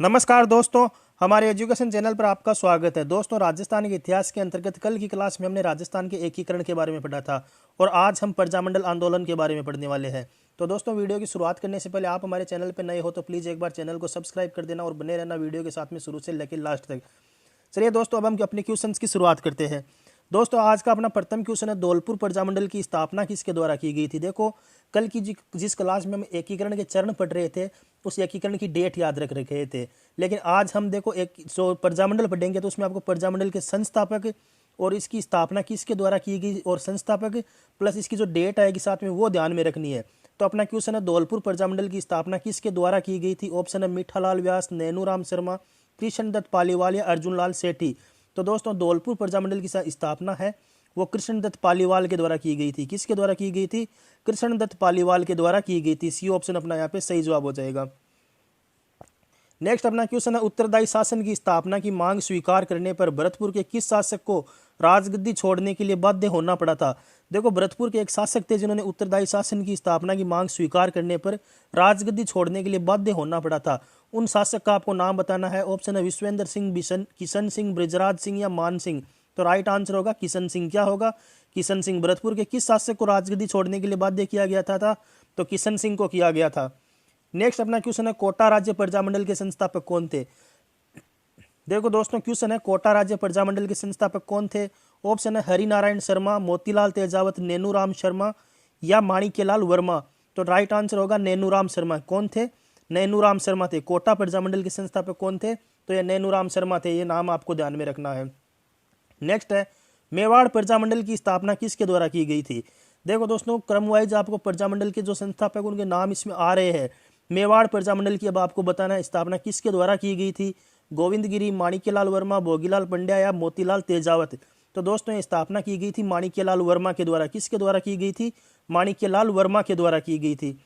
नमस्कार दोस्तों, हमारे एजुकेशन चैनल पर आपका स्वागत है। दोस्तों, राजस्थान के इतिहास के अंतर्गत कल की क्लास में हमने राजस्थान के एकीकरण के बारे में पढ़ा था और आज हम प्रजामंडल आंदोलन के बारे में पढ़ने वाले हैं। तो दोस्तों, वीडियो की शुरुआत करने से पहले आप हमारे चैनल पर नए हो तो प्लीज़ एक बार चैनल को सब्सक्राइब कर देना और बने रहना वीडियो के साथ में शुरू से लेकर लास्ट तक। चलिए दोस्तों, अब हम अपने क्वेश्चंस की शुरुआत करते हैं। दोस्तों, आज का अपना प्रथम क्वेश्चन है, धौलपुर प्रजामंडल की स्थापना किसके द्वारा की गई थी। देखो, कल की जिस क्लास में हम एकीकरण के चरण पढ़ रहे थे उस एकीकरण की डेट याद रख रखे थे, लेकिन आज हम देखो एक जो प्रजामंडल पढ़ेंगे तो उसमें आपको प्रजामंडल के संस्थापक और इसकी स्थापना किसके द्वारा की गई और संस्थापक प्लस इसकी जो डेट आएगी साथ में वो ध्यान में रखनी है। तो अपना क्वेश्चन है, धौलपुर प्रजामंडल की स्थापना किसके द्वारा की गई थी। ऑप्शन है मीठालाल व्यास, नैनूराम शर्मा, कृष्णदत्त पालीवाल या अर्जुन लाल सेठी। तो दोस्तों, धौलपुर प्रजामंडल की स्थापना है वो कृष्णदत्त पालीवाल के द्वारा की गई थी। किसके द्वारा की गई थी? कृष्णदत्त पालीवाल के द्वारा की गई थी। सी ऑप्शन अपना यहाँ पे सही जवाब हो जाएगा। नेक्स्ट अपना क्वेश्चन है, उत्तरदायी शासन की स्थापना की मांग स्वीकार करने पर भरतपुर के किस शासक को राजगद्दी छोड़ने के लिए बाध्य होना पड़ा था। देखो, भरतपुर के एक शासक थे जिन्होंने उत्तरदायी शासन की स्थापना की मांग स्वीकार करने पर राजगद्दी छोड़ने के लिए बाध्य होना पड़ा था। उन शासक का आपको नाम बताना है। ऑप्शन है विश्वेंद्र सिंह, किशन सिंह, बृजराज सिंह या मान सिंह। तो राइट आंसर होगा किशन सिंह। क्या होगा? किशन सिंह। भरतपुर के किस शासक को राजगद्दी छोड़ने के लिए बाध्य किया गया था? तो किशन सिंह को किया गया था। नेक्स्ट अपना क्वेश्चन है, कोटा राज्य प्रजामंडल के संस्थापक कौन थे। देखो दोस्तों, क्वेश्चन है कोटा राज्य प्रजामंडल के संस्थापक कौन थे। ऑप्शन है हरिनारायण शर्मा, मोतीलाल तेजावत, नैनूराम शर्मा या माणिक्यलाल वर्मा। तो राइट आंसर होगा नैनूराम शर्मा। कौन थे? नैनूराम शर्मा थे। कोटा प्रजामंडल के संस्थापक कौन थे? तो ये नैनूराम शर्मा थे। ये नाम आपको ध्यान में रखना है। नेक्स्ट है, मेवाड़ प्रजामंडल की स्थापना किसके द्वारा की गई थी। देखो दोस्तों, क्रम वाइज आपको प्रजामंडल के जो संस्थापक उनके नाम इसमें आ रहे हैं। मेवाड़ प्रजामंडल की अब आपको बताना है स्थापना किसके द्वारा की गई थी। गोविंद गिरी, माणिक्यलाल वर्मा, भोगीलाल पंड्या या मोतीलाल तेजावत। तो दोस्तों, ये स्थापना की गई थी माणिक्यलाल वर्मा के द्वारा। किसके द्वारा की गई थी? माणिक्यलाल वर्मा के द्वारा की गई थी।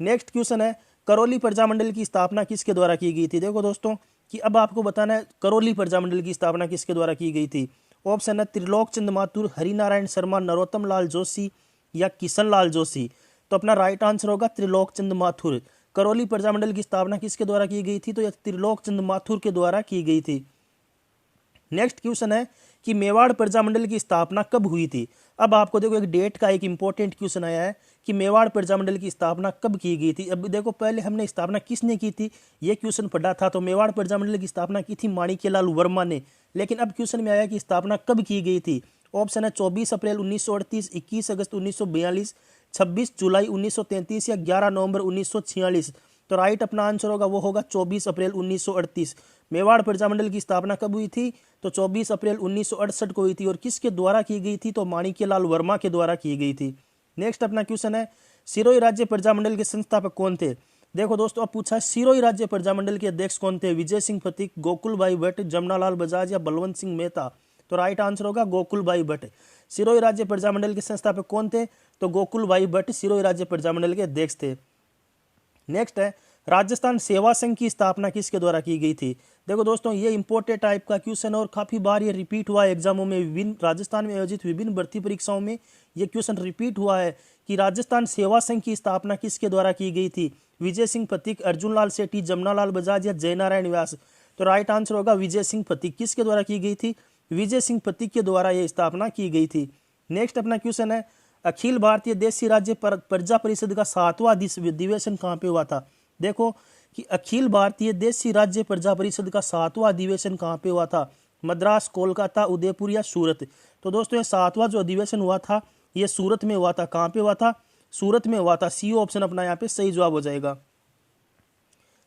नेक्स्ट क्वेश्चन है, करौली प्रजामंडल की स्थापना किसके द्वारा की गई थी। देखो दोस्तों, कि अब आपको बताना है करौली प्रजामंडल की स्थापना किसके द्वारा की गई थी। ऑप्शन है त्रिलोक चंद माथुर, हरिनारायण शर्मा, नरोत्तम लाल जोशी या किशन लाल जोशी। तो अपना राइट आंसर होगा त्रिलोक चंद माथुर। करौली प्रजामंडल की स्थापना किसके द्वारा की गई थी? तो यह त्रिलोक चंद माथुर के द्वारा की गई थी। नेक्स्ट क्वेश्चन है कि मेवाड़ प्रजामंडल की स्थापना कब हुई थी। अब आपको देखो एक डेट का एक इंपॉर्टेंट क्वेश्चन आया है कि मेवाड़ प्रजामंडल की स्थापना कब की गई थी। अब देखो, पहले हमने स्थापना किसने की थी ये क्वेश्चन पढ़ा था। तो मेवाड़ प्रजामंडल की स्थापना की थी माणिक्यलाल वर्मा ने। लेकिन अब क्वेश्चन में आया कि स्थापना कब की गई थी। ऑप्शन है 24 अप्रैल 1938, 21 अगस्त 1942, 26 जुलाई 1933 या 11 नवंबर 1946। तो राइट अपना आंसर होगा वो होगा 24 अप्रैल 1938। मेवाड़ प्रजामंडल की स्थापना कब हुई थी? तो 24 अप्रैल 1968 को हुई थी। और किसके द्वारा की गई थी? तो माणिक्यलाल वर्मा के द्वारा की गई थी। नेक्स्ट अपना क्वेश्चन है, सिरोही राज्य प्रजामंडल के संस्थापक कौन थे। देखो दोस्तों, अब पूछा है सिरोही राज्य प्रजामंडल के अध्यक्ष कौन थे। विजय सिंह फतीक, गोकुल भाई भट्ट, जमनालाल बजाज या बलवंत सिंह मेहता। तो राइट आंसर होगा गोकुल भाई भट्ट। सिरोही राज्य प्रजामंडल के संस्थापक कौन थे? तो गोकुल भाई भट्ट सिरोही राज्य प्रजामंडल के अध्यक्ष थे। नेक्स्ट है, राजस्थान सेवा संघ की स्थापना किसके द्वारा की गई थी। देखो दोस्तों, ये इंपोर्टेंट टाइप का क्वेश्चन और काफी बार ये रिपीट हुआ है एग्जामों में। विभिन्न राजस्थान में आयोजित विभिन्न भर्ती परीक्षाओं में ये क्वेश्चन रिपीट हुआ है कि राजस्थान सेवा संघ की स्थापना किसके द्वारा की गई थी। विजय सिंह फतीक, अर्जुन लाल सेठी, जमनालाल बजाज या जयनारायण व्यास। तो राइट आंसर होगा विजय सिंह फतीक। किसके द्वारा की गई थी? विजय सिंह फतीक के द्वारा यह स्थापना की गई थी। नेक्स्ट अपना क्वेश्चन है, अखिल भारतीय देशी राज्य प्रजा परिषद का 7वां अधिवेशन कहाँ पे हुआ था। देखो कि अखिल भारतीय देशी राज्य प्रजा परिषद का 7वां अधिवेशन कहाँ पे हुआ था। मद्रास, कोलकाता, उदयपुर या सूरत। तो दोस्तों, ये 7वां जो अधिवेशन हुआ था ये सूरत में हुआ था। कहाँ पे हुआ था? सूरत में हुआ था। सी ऑप्शन अपना यहाँ पे सही जवाब हो जाएगा।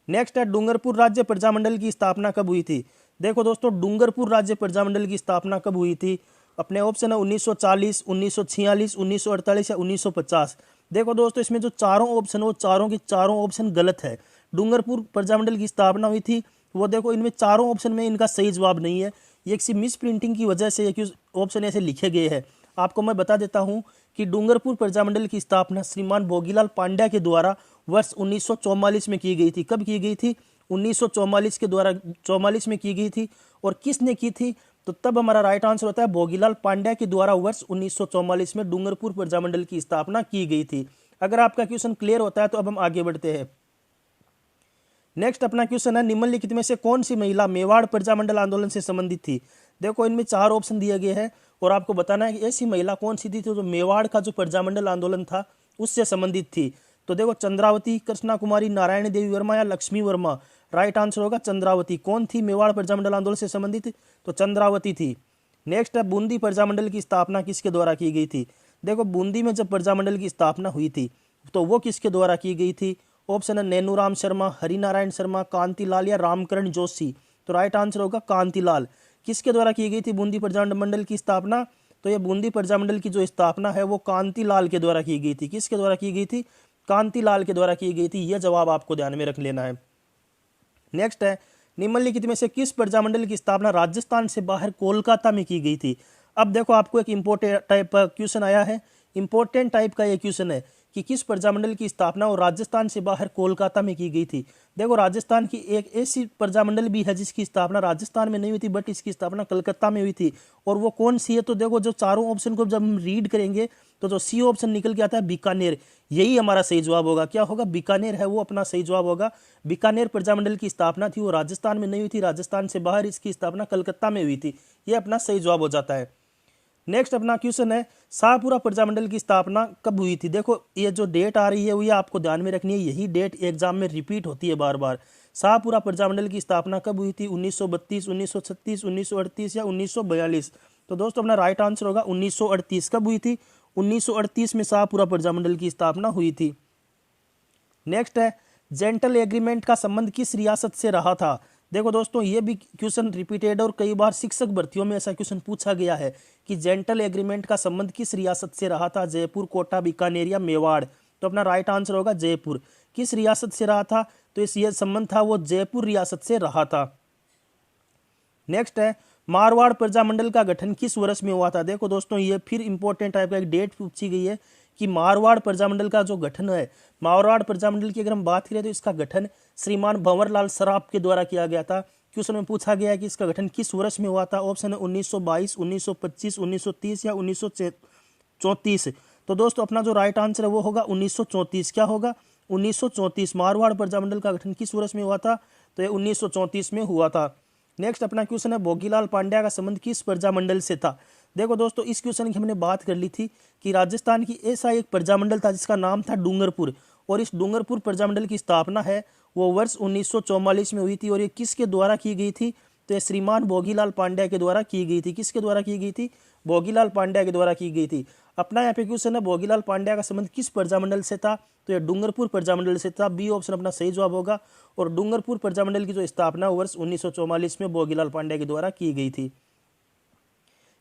नेक्स्ट है, डूंगरपुर राज्य प्रजामंडल की स्थापना कब हुई थी। देखो दोस्तों, डूंगरपुर राज्य प्रजामंडल की स्थापना कब हुई थी। अपने ऑप्शन है 1940, 1946, 1948 या 1950। देखो दोस्तों, इसमें जो चारों ऑप्शन वो चारों के चारों ऑप्शन गलत है। डूंगरपुर प्रजामंडल की स्थापना हुई थी वो देखो इनमें चारों ऑप्शन में इनका सही जवाब नहीं है। ये किसी मिस प्रिंटिंग की वजह से ये ऑप्शन ऐसे लिखे गए हैं। आपको मैं बता देता हूं कि डूंगरपुर प्रजामंडल की स्थापना श्रीमान भोगीलाल पांड्या के द्वारा वर्ष 1944 में की गई थी। कब की गई थी? 1944 के द्वारा 44 में की गई थी। और किसने की थी? तो तब हमारा राइट आंसर होता है भोगीलाल पांड्या के द्वारा वर्ष 1944 में डूंगरपुर प्रजामंडल की स्थापना की गई थी। अगर आपका क्वेश्चन क्लियर होता है तो अब हम आगे बढ़ते हैं। नेक्स्ट अपना क्वेश्चन है, निम्नलिखित में से कौन सी महिला मेवाड़ प्रजामंडल आंदोलन से संबंधित थी। देखो इनमें 4 ऑप्शन दिए गए हैं और आपको बताना है कि ऐसी महिला कौन सी थी जो मेवाड़ का जो प्रजामंडल आंदोलन था उससे संबंधित थी। तो देखो चंद्रावती, कृष्णा कुमारी, नारायण देवी वर्मा या लक्ष्मी वर्मा। राइट आंसर होगा चंद्रावती। कौन थी मेवाड़ प्रजामंडल आंदोलन से संबंधित? तो चंद्रावती थी। नेक्स्ट है, बूंदी प्रजामंडल की स्थापना किसके द्वारा की गई थी। देखो बूंदी में जब प्रजामंडल की स्थापना हुई थी तो वो किसके द्वारा की गई थी। ऑप्शन है नैनूराम शर्मा, हरिनारायण शर्मा, कांतिलाल या रामकरण जोशी। तो राइट आंसर होगा कांतिलाल। किसके द्वारा की गई थी बूंदी प्रजामंडल की स्थापना? तो ये बूंदी प्रजामंडल की जो स्थापना है वो कांतिलाल के द्वारा की गई थी। किसके द्वारा की गई थी? कांतिलाल के द्वारा की गई थी। यह जवाब आपको ध्यान में रख लेना है। नेक्स्ट है, निम्नलिखित में से किस प्रजामंडल की स्थापना राजस्थान से बाहर कोलकाता में की गई थी। अब देखो आपको एक इंपोर्टेंट टाइप का क्वेश्चन आया है। इंपोर्टेंट टाइप का ये क्वेश्चन है कि किस प्रजामंडल की स्थापना और राजस्थान से बाहर कोलकाता में की गई थी। देखो राजस्थान की एक ऐसी प्रजामंडल भी है जिसकी स्थापना राजस्थान में नहीं हुई थी बट इसकी स्थापना कलकत्ता में हुई थी। और वो कौन सी है? तो देखो जो चारों ऑप्शन को जब हम रीड करेंगे तो जो सी ऑप्शन निकल के आता है बीकानेर, यही हमारा सही जवाब होगा। क्या होगा? बीकानेर है वो अपना सही जवाब होगा। बीकानेर प्रजामंडल की स्थापना थी वो राजस्थान में नहीं हुई थी, राजस्थान से बाहर इसकी स्थापना कलकत्ता में हुई थी। ये अपना सही जवाब हो जाता है। नेक्स्ट अपना क्वेश्चन है, शाहपुरा प्रजामंडल की स्थापना कब हुई थी। देखो ये जो डेट आ रही है वो ये आपको ध्यान में रखनी है, यही डेट एग्जाम में रिपीट होती है बार बार। शाहपुरा प्रजामंडल की स्थापना कब हुई थी? 1932, 1936, 1938 या 1942। तो दोस्तों अपना राइट आंसर होगा 1938। कब हुई थी? 1938 में शाहपुरा प्रजामंडल की स्थापना हुई थी। नेक्स्ट है, जेंटल एग्रीमेंट का संबंध किस रियासत से रहा था। देखो दोस्तों ये भी क्वेश्चन रिपीटेड और कई बार शिक्षक भर्तियों में ऐसा क्वेश्चन पूछा गया है कि जेंटल एग्रीमेंट का संबंध किस रियासत से रहा था। जयपुर, कोटा, बीकानेर या मेवाड़। तो अपना राइट आंसर होगा जयपुर। किस रियासत से रहा था? तो इस ये संबंध था वो जयपुर रियासत से रहा था। नेक्स्ट है, मारवाड़ प्रजामंडल का गठन किस वर्ष में हुआ था। देखो दोस्तों ये फिर इंपॉर्टेंट टाइप का एक डेट पूछी गई है कि मारवाड़ प्रजामंडल का जो गठन है, मारवाड़ प्रजामंडल की अगर हम बात करें तो इसका गठन श्रीमान भंवरलाल सराफ के द्वारा किया गया था। क्वेश्चन में पूछा गया है कि इसका गठन किस वर्ष में हुआ था। ऑप्शन है 1922, 1925, 1930 या 1934। तो दोस्तों अपना जो राइट आंसर है वो होगा 1934। क्या होगा? 1934। मारवाड़ प्रजामंडल का गठन किस वर्ष में हुआ था? तो ये 1934 में हुआ था। नेक्स्ट अपना क्वेश्चन है, भोगीलाल पांड्या का संबंध किस प्रजामंडल से था। देखो दोस्तों इस क्वेश्चन की हमने बात कर ली थी कि राजस्थान की ऐसा एक प्रजामंडल था जिसका नाम था डूंगरपुर, और इस डूंगरपुर प्रजामंडल की स्थापना है वो वर्ष 1944 में हुई थी। और ये किसके द्वारा की गई थी? तो ये श्रीमान भोगीलाल पांड्या के द्वारा की गई थी। किसके द्वारा की गई थी? भोगीलाल पांड्या के द्वारा की गई थी। अपना यहाँ पे क्वेश्चन है, भोगीलाल पांड्या का संबंध किस प्रजामंडल से था। तो यह डूंगरपुर प्रजामंडल से था। बी ऑप्शन अपना सही जवाब होगा। और डूंगरपुर प्रजामंडल की जो स्थापना वर्ष 1944 में भोगीलाल पांड्या के द्वारा की गई थी।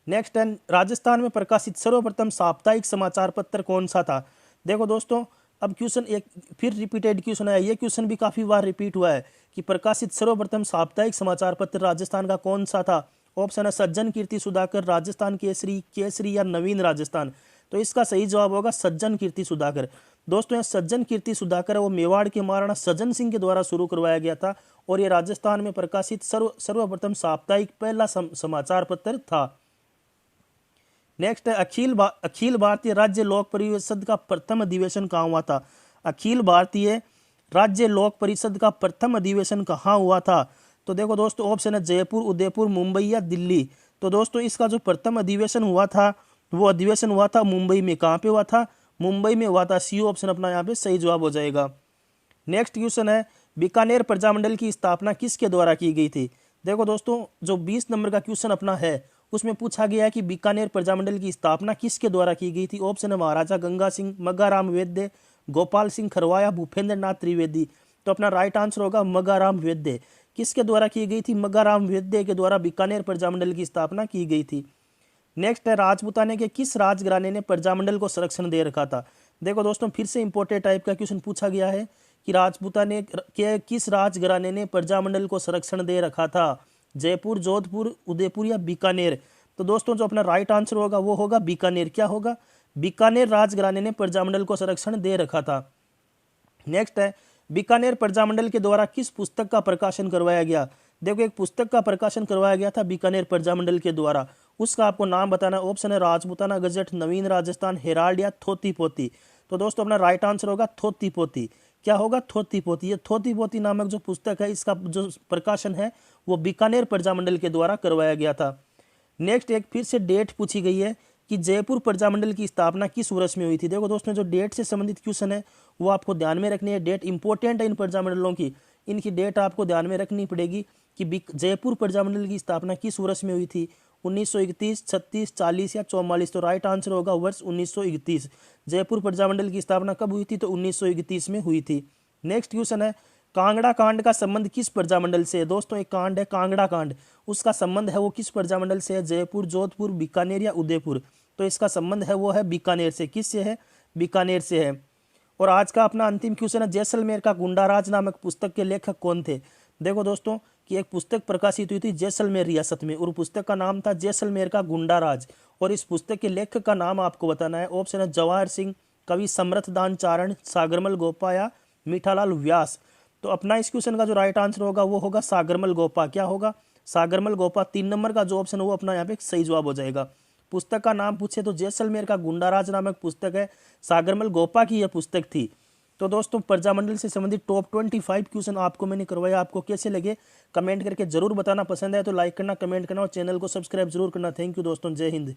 नेक्स्ट है, राजस्थान में प्रकाशित सर्वप्रथम साप्ताहिक समाचार पत्र कौन सा था। देखो दोस्तों अब क्वेश्चन एक फिर रिपीटेड क्वेश्चन है, ये क्वेश्चन भी काफी बार रिपीट हुआ है कि प्रकाशित सर्वप्रथम साप्ताहिक समाचार पत्र राजस्थान का कौन सा था। ऑप्शन है सज्जन, कीर्ति सुधाकर, राजस्थान केसरी, केसरी या नवीन राजस्थान। तो इसका सही जवाब होगा सज्जन कीर्ति सुधाकर। दोस्तों यह सज्जन कीर्ति सुधाकर है वो मेवाड़ के महाराणा सज्जन सिंह के द्वारा शुरू करवाया गया था और ये राजस्थान में प्रकाशित सर्वप्रथम साप्ताहिक पहला समाचार पत्र था। नेक्स्ट है, अखिल भारतीय राज्य लोक परिषद का प्रथम अधिवेशन कहाँ हुआ था। अखिल भारतीय राज्य लोक परिषद का प्रथम अधिवेशन कहाँ हुआ था। तो देखो दोस्तों ऑप्शन है जयपुर, उदयपुर, मुंबई या दिल्ली। तो दोस्तों इसका जो प्रथम अधिवेशन हुआ था वो अधिवेशन हुआ था मुंबई में। कहाँ पे हुआ था? मुंबई में हुआ था। सी ऑप्शन अपना यहाँ पे सही जवाब हो जाएगा। नेक्स्ट क्वेश्चन है, बीकानेर प्रजामंडल की स्थापना किसके द्वारा की गई थी। देखो दोस्तों जो 20 नंबर का क्वेश्चन अपना है उसमें पूछा गया है कि बीकानेर प्रजामंडल की स्थापना किसके द्वारा की गई थी। ऑप्शन है महाराजा गंगा सिंह, मग्गाराम वैद्य, गोपाल सिंह खरवाया, भूपेंद्र नाथ त्रिवेदी। तो अपना राइट आंसर होगा मग्गाराम वैद्य। किसके द्वारा की गई थी? मग्गाराम वैद्य के द्वारा बीकानेर प्रजामंडल की स्थापना की गई थी। नेक्स्ट है, राजपूताने के किस राजघराने ने प्रजामंडल को संरक्षण दे रखा था। देखो दोस्तों फिर से इंपोर्टेंट टाइप का क्वेश्चन पूछा गया है कि राजपूताने के किस राजघराने ने प्रजामंडल को संरक्षण दे रखा था। जयपुर, जोधपुर, उदयपुर या बीकानेर। तो दोस्तों जो अपना राइट आंसर होगा वो होगा बीकानेर। क्या होगा? बीकानेर राजघराने ने प्रजामंडल को संरक्षण दे रखा था। नेक्स्ट है, बीकानेर प्रजामंडल के द्वारा किस पुस्तक का प्रकाशन करवाया गया। देखो एक पुस्तक का प्रकाशन करवाया गया था बीकानेर प्रजामंडल के द्वारा, उसका आपको नाम बताना। ऑप्शन है राजपूताना गजट, नवीन राजस्थान, हेराल्ड या थोती पोती। तो दोस्तों अपना राइट आंसर होगा थोती पोती। क्या होगा, थोती पोती। ये थोती पोती नामक जो पुस्तक है, इसका जो प्रकाशन है वो बीकानेर प्रजामंडल के द्वारा करवाया गया था। नेक्स्ट एक फिर से डेट पूछी गई है कि जयपुर प्रजामंडल की स्थापना किस वर्ष में हुई थी। देखो दोस्तों, जो डेट से संबंधित क्वेश्चन है वो आपको ध्यान में रखनी है। डेट इंपॉर्टेंट है इन प्रजामंडलों की, इनकी डेट आपको ध्यान में रखनी पड़ेगी कि जयपुर प्रजामंडल की स्थापना किस वर्ष में हुई थी, 1931, 36, 40 या 44। तो राइट आंसर होगा वर्ष 1931। जयपुर प्रजामंडल की स्थापना कब हुई थी, तो 1931 में हुई थी। नेक्स्ट क्वेश्चन है, कांगड़ा कांड का संबंध किस प्रजामंडल से है। दोस्तों एक कांड है कांगड़ा कांड, उसका संबंध है वो किस प्रजामंडल से है, जयपुर, जोधपुर, बीकानेर या उदयपुर। तो इसका संबंध है वो है बीकानेर से। किससे है, बीकानेर से है। और आज का अपना अंतिम क्वेश्चन है, जैसलमेर का गुंडाराज नामक पुस्तक के लेखक कौन थे। देखो दोस्तों कि एक पुस्तक प्रकाशित हुई थी जैसलमेर रियासत में, और पुस्तक का नाम था जैसलमेर का गुंडाराज। और इस पुस्तक के लेखक का नाम आपको बताना है। ऑप्शन है जवाहर सिंह, कवि समर्थदान चारण, सागरमल गोपा या मीठालाल व्यास। तो अपना इस क्वेश्चन का जो राइट आंसर होगा वो होगा सागरमल गोपा। क्या होगा, सागरमल गोपा। 3 नंबर का जो ऑप्शन है वो अपना यहाँ पे सही जवाब हो जाएगा। पुस्तक का नाम पूछे तो जैसलमेर का गुंडाराज नामक पुस्तक है, सागरमल गोपा की यह पुस्तक थी। तो दोस्तों प्रजामंडल से संबंधित टॉप 25 क्वेश्चन आपको मैंने करवाया, आपको कैसे लगे कमेंट करके जरूर बताना। पसंद है तो लाइक करना, कमेंट करना और चैनल को सब्सक्राइब जरूर करना। थैंक यू दोस्तों, जय हिंद।